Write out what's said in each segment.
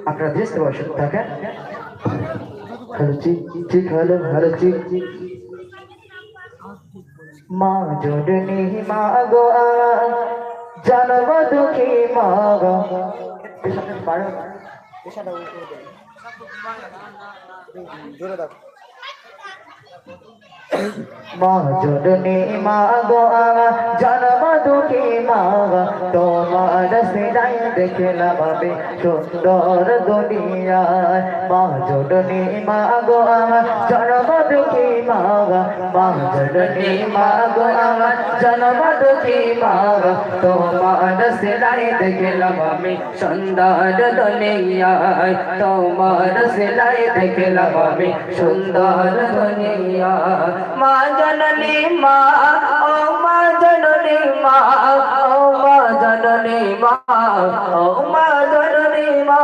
আপনারা দেখতে বসে থাকেন। হ্যালো চিক চিক, হ্যালো হ্যালো চিক চিক। মা জননী মা গো জনম দুঃখী মা গো। পেশাটা পারো, পেশাটা জোরে দাও। মা জননী মা গো জনম দুঃখী মা গো, তোমার সিনাই দেখলাম আমি সুন্দর দুনিয়ায়। মা জননী মা গো জনম দুঃখী মা গো, মা জননী মা গো জনম দুঃখী মা গো, তোমার সিনাই দেখলাম আমি সুন্দর দুনিয়ায়। তোমার সিনাই দেখলাম আমি সুন্দর দুনিয়ায়। মা জননী মা, ও মা জননী মা, ও মা জননী মা, ও মা জননী মা,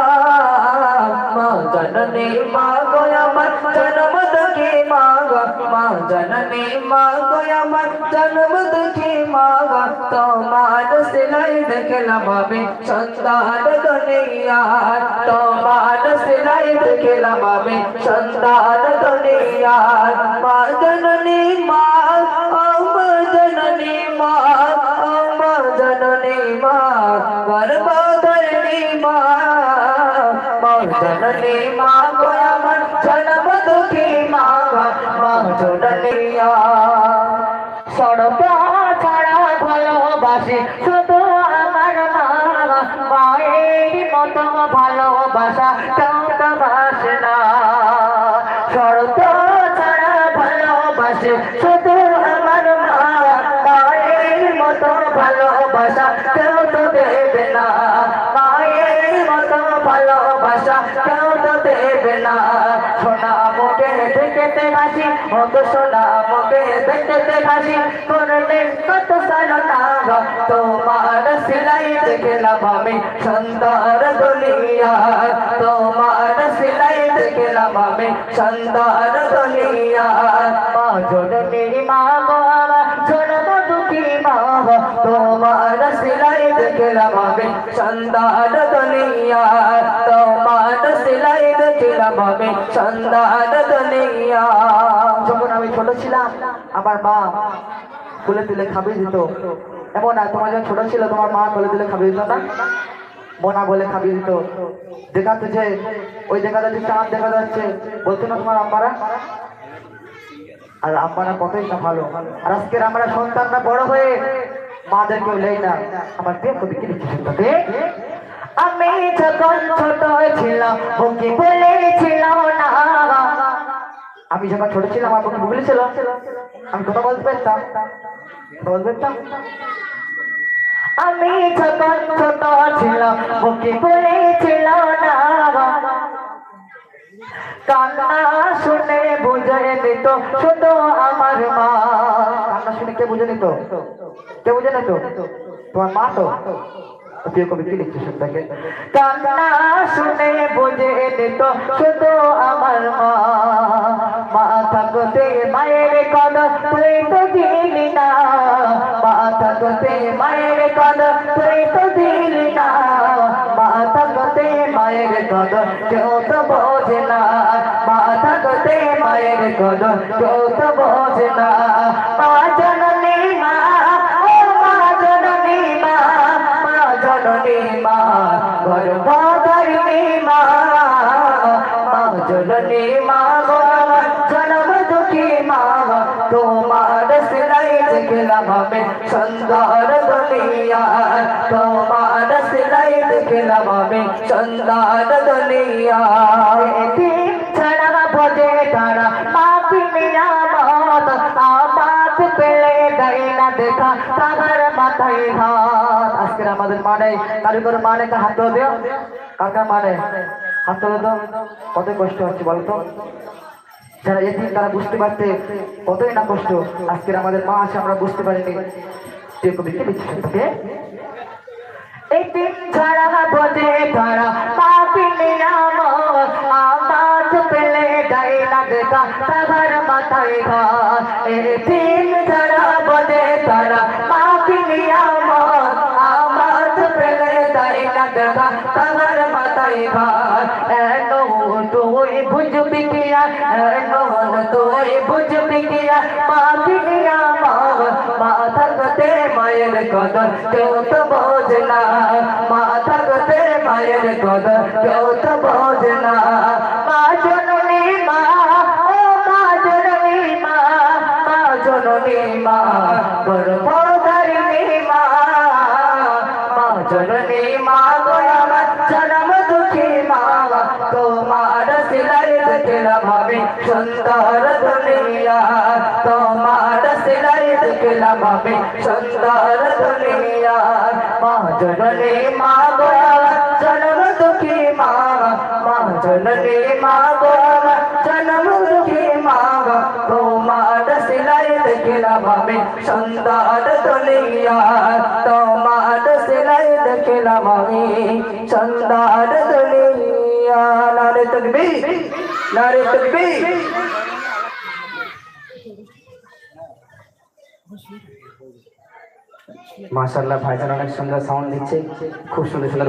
মা জননী মা গো আমার জন্ম দুঃখী মা গো, মা জননী মা গো আমার জন্ম দুঃখী মা গো, তোমার সিলাই দেখলাম আমি সুন্দর দুনিয়ায়। তোমার সিলাই দেখলাম আমি সুন্দর দুনিয়ায়। মা জননী মা, ও মা জননী মা, ও মা জননী মা, গর্ভধারিণী মা, মা জননী মা গো আমার জন্ম দুঃখী মা গো, মা জননী। সর্ব ছাড়া ভালোবাসি শুধু আমার মা, মায়ের মতো ভালোবাসা কেউ তো বাসে না। সর্ব ছাড়া ভালোবাসি শুধু আমার মা, মায়ের মতো ভালোবাসা কেউ তো দেবে না। মায়ের মতো ভালোবাসা কেউ তো দেবে না। সোনা মুখে দেখতে হাসি, মতো সোনা মুখে দেখতে হাসি, করলে কত সালনা গো, তোমার সিলাই দেখলাম আমি সুন্দর দুনিয়ায়। তোমার সিলাই দেখলাম আমি সুন্দর দুনিয়ায়। মা জননী মা গো আমার জন্ম দুঃখী মা গো, তোমার সিলাই দেখলাম আমি সুন্দর দুনিয়ায়। তোমার সিলাই দেখলাম আমি সুন্দর দুনিয়ায়। যখন আমি ছোট ছিলাম আমার মা কোলে তুলে খাবিয়ে দিত। এমন না তোমার যখন ছোট ছিল তোমার মা কোলে তুলে খাবিয়ে দিত না, মোনা বলে খাবিয়ে দিত। দেখাতো যে ওই দেখাতে যে চাঁদ দেখা যাচ্ছে, বলতো না তোমার আম্মারা। আর আম্মারা কতই না ভালো। আর আজকের আমরা সন্তানরা বড় হয়ে মাদের কেউ নেই না। আমার প্রিয় কবি কি লিখেছেন তাতে, আমি যখন ছোট ছিলাম বুকে বলেছিলাম না। আমি যখন ছোট ছিলাম আমার বুকে বলেছিল, আমি কথা বলতে পারতাম, বলতে পারতাম। আমি যখন ছোট ছিলাম বুকে বলেছিল না, কান্না শুনে বুঝে নিত শুধু আমার মা। কান্না শুনে কে বুঝে নিত? কে বুঝে নিত? তোমার মা তো। প্রিয় কবি কি লিখছে শুনতে, কান্না শুনে বুঝে নিত শুধু আমার মা। মা থাকতে মায়ের কদর তুই তো দিলি না, মা থাকতে মায়ের কদর তুই তো দিলি না। মা থাকতে মায়ের কদর কেউ তো বোঝে না, মা থাকতে মায়ের কদর কেউ তো বোঝে না। মা জননী মা, ও মা জননী মা, মা জননী মা, গর্ভধারিণী মা, মা জননী মা গো আমার জন্ম দুঃখী মা গো, তোমার সিলাই দেখলাম আমি সুন্দর দুনিয়ায়। তোমার সিলাই দেখলাম আমি সুন্দর দুনিয়ায়। দিন ছাড়া বোঝে তারা মা কিনে আমত, আমাত পেলে দেয় না দেখা তাহার মাথায় হাত। আজকের আমাদের মানে কারিগর মানে হাত দিও, কাকা মানে হাত তুলে দাও। কত কষ্ট হচ্ছে বলতো, যারা এদিন তারা বুঝতে পারতে কতই না কষ্ট। আজকের আমাদের মা আছে আমরা বুঝতে পারিনি। যে কবিকে লিখছে, এই দিন ছাড়া বোঝে তারা মা কিনে আমত, আমাত পেলে দেয় না দেখা তাহার মাথায় হাত। এই দিন ছাড়া বোঝে তারা মা কিনে আমত, আমাত পেলে দেয় না দেখা তাহার মাথায় ভাই ভাই এনো তুই বুঝবি কিয়া এনো তুই বুঝবি কিয়া পাখিয়া মা থাকতে মায়ের কদর কেউ তো বোঝে না মা থাকতে মায়ের কদর কেউ তো বোঝে না মা জননী মা ও মা জননী মা মা জননী মা গর্ভধারিণী মা মা জননী মা গোলাম জনম দুঃখী মা তোমার সিলাই দেখলাম আমি সুন্দর দুনিয়া তোমার সিলাই দেখলাম আমি সুন্দর দুনিয়া মা জননী মা গোলাম জনম দুঃখী মা মা জননী মা গোলাম জনম দুঃখী মা তোমার সিলাই দেখলাম আমি সুন্দর দুনিয়া তোমার সিলাই দেখলাম আমি সুন্দর দুনিয়া নারে তাকবীর নারে তাকবীর মাশাআল্লাহ ভাইজান অনেক সুন্দর সাউন্ড দিচ্ছে খুব সুন্দর সুন্দর